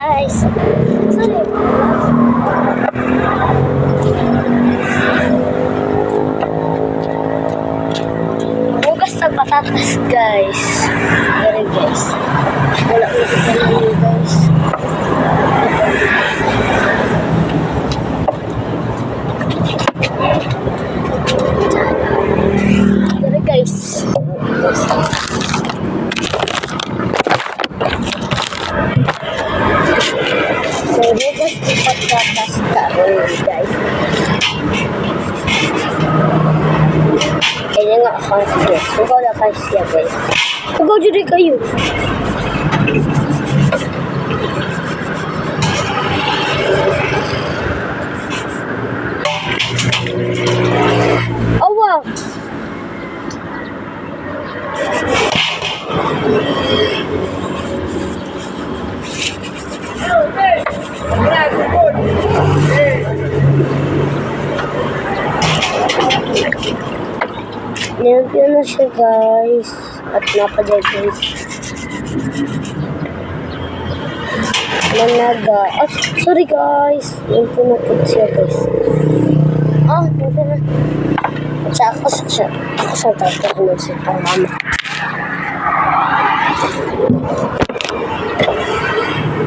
Guys, sorry. Bukas ng patatas, guys. Very guys. Wala ko dito namin, guys. Very guys. So, bukas ng patatas ka rin, guys. Kaya nga akong siya. Sugaw na kayo siya, guys. Sugaw dyan kayo. Oh, wow. Nilagyan na siya, guys. At napaday, guys. Managa. Oh, sorry, guys. Yung pinapit siya, guys. Oh, nandun na. At saka ako sa tatawin siya pang mama.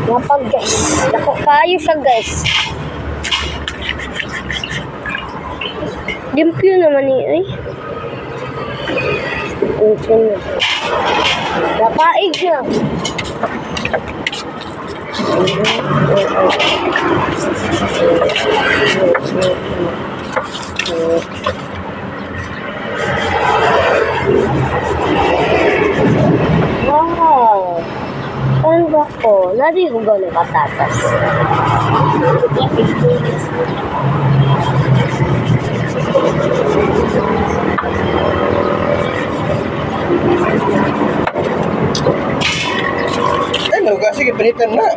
Napag, guys. Naku, kayo siya, guys. Limpyo naman eh, ay. Limpyo na. Napaig na. Wow. Ano ba ko? Narihugaw ng patatas. Ano, kasi palitan na.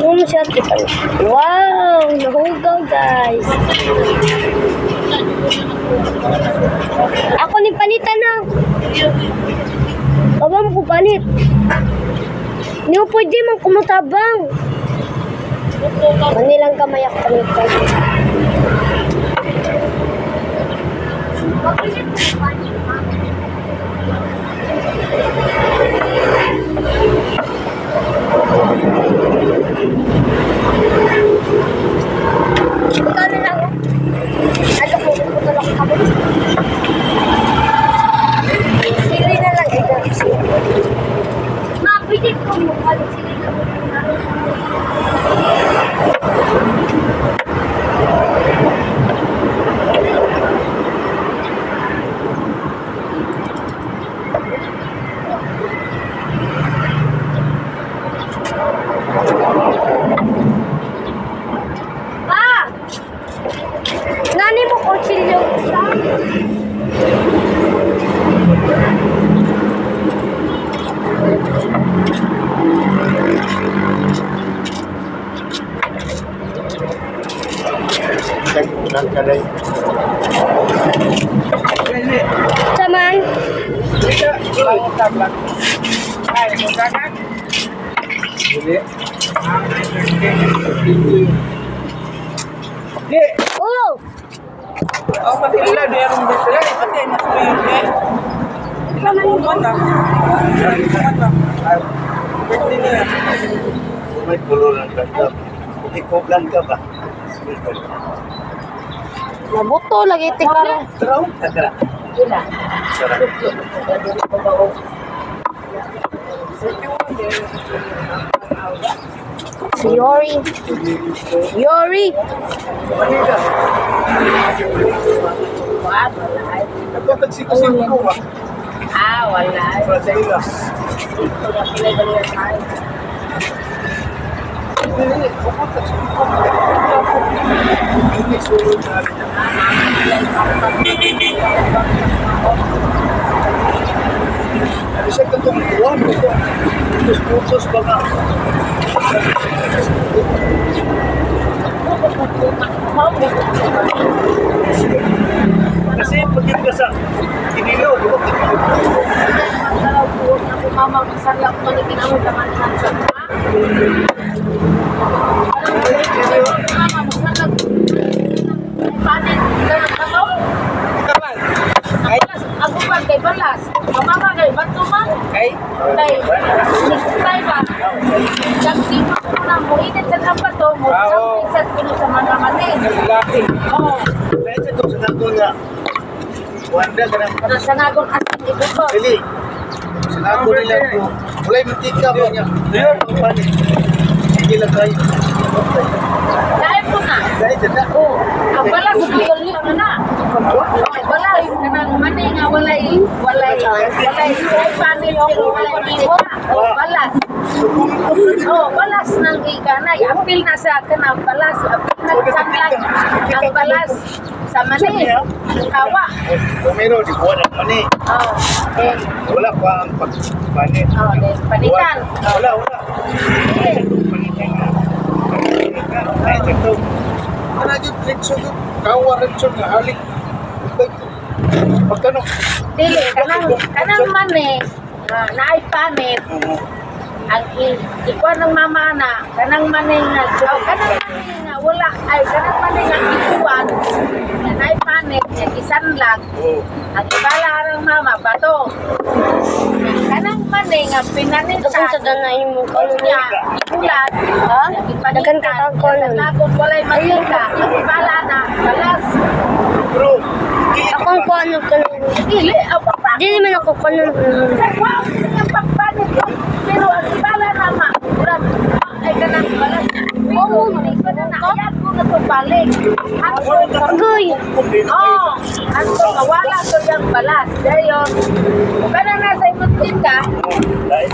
Ano siya kita? Wow! Nahugaw, guys. Ako ni panitan na. Aba mo ko panit. Hindi mo pwede man kumutabang. Manilang kamay ako panitan. Ikaw na lang. Ano ko tulak ako? Sili na lang ito. Ma, pwede ko mo pala sili na lang. Nani mo kutsilyo siya? Saman? Oh! Oh, pati ilan dia rin dito. Pati mas may ilan mo mata. Pwede niya. May pululan ka. Ikoblan ka ba? Nabuto lagi tingkaro. Traw? Sakra. Gila. Si Yori. Yori! Nagkatagsiko-siko ko ba? Wala. Sa ilas. Ito na pinagalingan tayo. Hindi, hindi sulod na. Ano siya katong buwan? Putos ba nga? Kasi pagkita ka sa kinilo, di ba? Mama, masarap ko na kinamot naman sa Kaman. Ay, Ako pa kay Balas. Mamama kay Batuman. ay. Kay Nikutay ba? Kasi ko na mo init sa kapato mo. Oo. Sa kuno sa mga manin. Laki. Oo. Pwede ito sa nato nga. Wanda ka na. Para sa nagong asin ibuto. Dili. Sa nato nila po. Walay mantika ba niya? Ayun, ang panin. Sige lang kayo. Dahil po na. Dahil dyan na. Oo. Ang Balas tuloy ka na. Ang Balas kanang manin nga walay panel pero walay iwa. Oh, Balas. Oh, Balas ng ikanay. Apil na sa kanang Balas. Apil na sa ang Balas sa manin. Ang kawa. Kung meron, di buwan ang mani. Oh, eh, Wala pa ang pagpanin. oh, eh, panitan. Wala. Eh, Panitan nga. Ay, ito. Ano yung pritso yung kawaritso nga halik. Pagkano? dili kanang mani naay panit ang ikuan ng mama na kanang mani nga kanang mani nga wala ay kanang mani nga ikuan nga naay panit nga isanlag Oo. ang ibala ng mama bato kanang mani nga pinanitan Sa danay mo niya ibulat ha Dagan ka kang kolon. nagod walay mantika ang ibala na balas Bro, dili Akong ko ano ka nung... dili ang papa Di naman ako ko nung... wow ang pagpanit ko pero ang ibala na ma ay kanang balas pero hindi ko na naayat ko na balik Agoy! oh ano mawala ko yung balas dayon kanang nasa imutin ka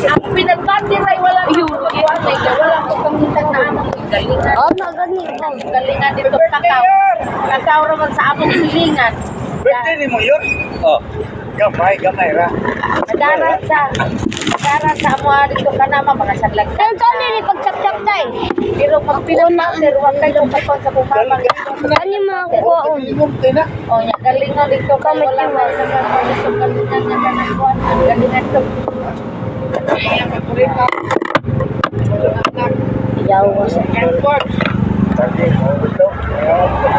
ang pinagbandir ay wala yun wala ko kamitang na among galingan Oh, maganito. galingan dito kakaw raman sa among silingan birthday ni mo yun? Oh. Gamay ra. Madarat sa amo dito ka naman mga sadlag Saan saan nili pagchap-chap tay? pero pag pinagbandir wag kayo kapon sa kumamang Ano yung mga kukuon? Limunti na. oh nya galingan dito ka wala mo sa dito galingan nga kanang kuan galingan to Iyaw ko sa...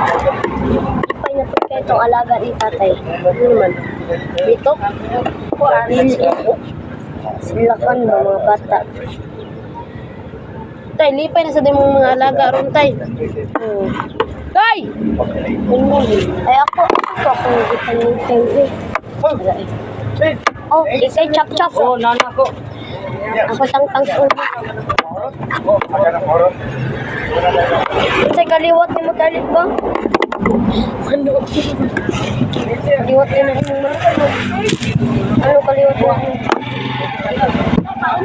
Ipay na po kayo itong alaga ni tatay. Ano naman? Dito? Dili. Silakan ba mga bata? Tay, lipay na sa din mong mga alaga ron tay. Tay! Ay ako nagipalipay eh. Oh, ikay chap-chap. Oh, nana ko. Ako tang-tang sa ulo. Oh, magana moron. Sa kaliwat ni mo talit ba? Ano? Kaliwat ni mo ano kaliwat mo?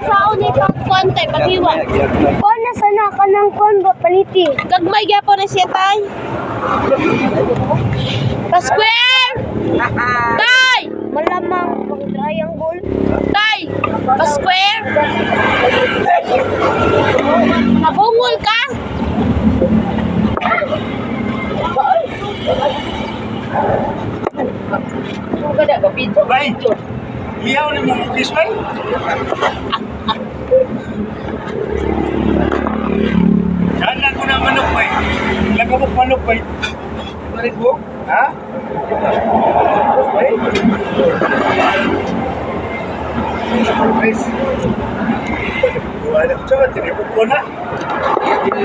Saan ni pagkuan tay paghiwa? Kuan na sana ka ng kuan ba paliti? Gagmay gyapon na siya tay. Pa-square! Tay! Malamang pang triangle. Tay! Pa-square! Nabungol ka? Ang gada ka pito Bay. Iyaw ni mo this way. Sana ko na manok bay. Laga mo manok bay. Marit mo? Ha? Bay. Guys. Wala ko sa tinipok ko na.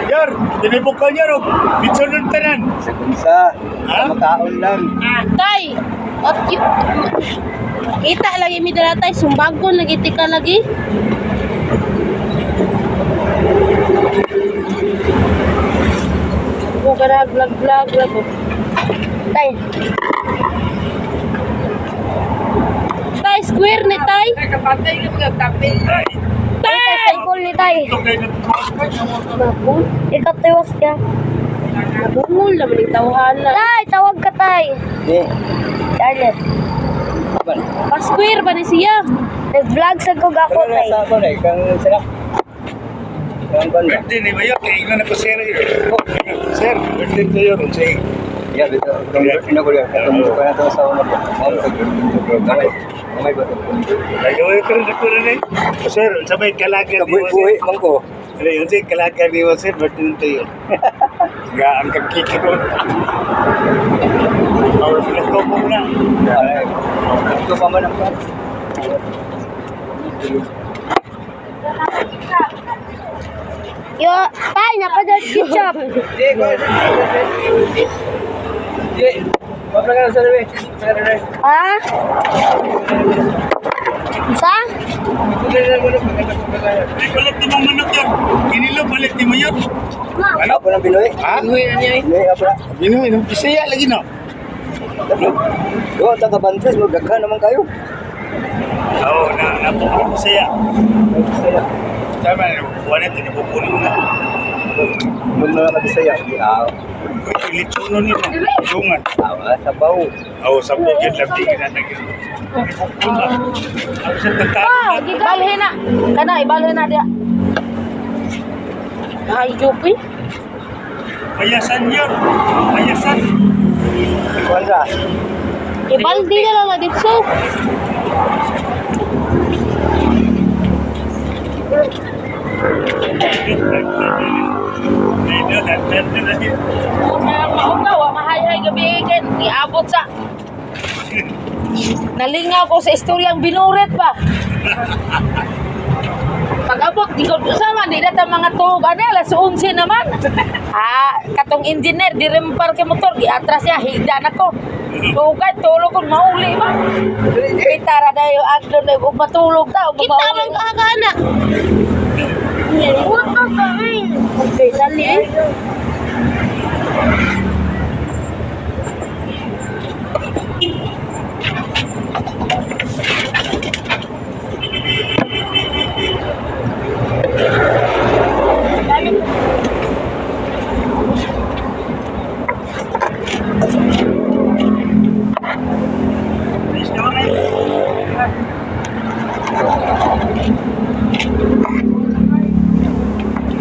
Yar, tinipok ko niya ro. Bitso ng tanan. Sa Ha? makaon lang. Tay! Kita lagi mi dala tay sumbagon lagi tika lagi. Mo gara vlog Tay. Tay square ni tay. kapatay ka mga tapin Tay cycle ni tay. Ito kayo Mabul. Ikaw tiwas ka. Nabungol naman yung tawahan. Tay, tawag ka tay. Eh, Charlotte. aban. Pa-square ba ni siya? Nag-vlog sa kog ako Pero tay. nasa ako na kang sarap. Kang banda. birthday ni Bayo. Kaya ikaw na po sir. Sir, birthday to yun. Say, Ya, dito. Ino ko yan. Katong ko na to sa una ko. Gamay ba ito? nagawin ko rin ako rin eh. Sir, sabay kalagan. Kabuhi-buhi man ko. Pero yun sih, kalakan ni Wasir, berarti nanti yun. Nggak angkat kiki ko. Kalau pinag-ko mo na. Pinag-ko pa man ang pan. Yo, tay, napadad ketchup. Ha? Sa? Balik di mo manok yun. Ginilo, balik di mo yun. Ano? Apa nang Pinoy? Ha? Pinoy na niya eh. Pinoy apa? Ginoy, no? Bisaya lagi no? Yo, taga Bantes, magdaghan naman kayo. Oo, napukul Bisaya. Tama na, wala ito, napupunin na. Mun mga Bisaya. Ilitsuno nila, ilungan. Awa, sabaw. Oo, sabog yun, labdi ka na naging. Ako sa tatalo na. Ibalhin na. Kana, ibalhin na dia. Ay, Jupi. Payasan yun. Payasan. Kuanra. Ibaldi na lang na dito. Maugaw, mahay-hay gabihin. Iabot sa... Nalingaw ko sa istoryang binuret ba? Pag-abot, di ko sama, di na mga tuhog. Ano, alas 11 naman. Katong engineer, di rempar ke motor, di atras niya, higda na ko. Tugay, tulog ko, mauli ba? Itara na yung agdo na yung matulog tao. Kita man kakana. What the hell? Okay, dali eh.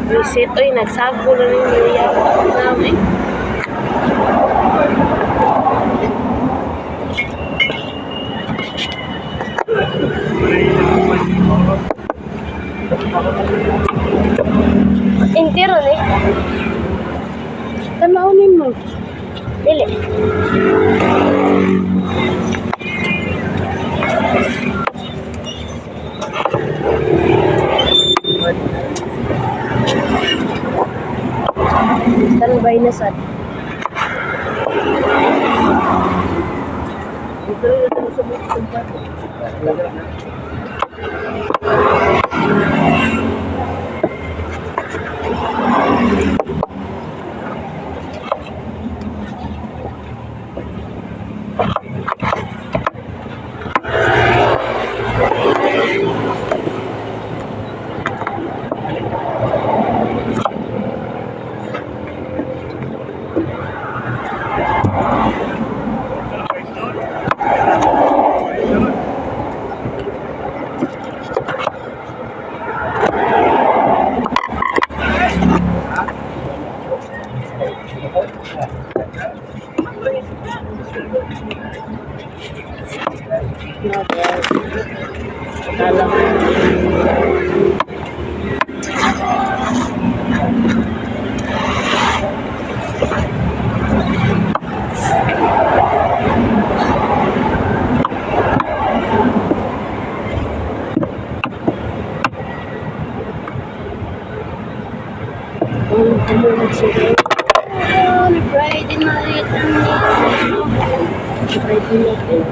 Reset, oy, nagsago na rin yung yawa namin. Intiro eh. Tanawin mo. Dili. Talbay na sad. On a Friday night, Friday night.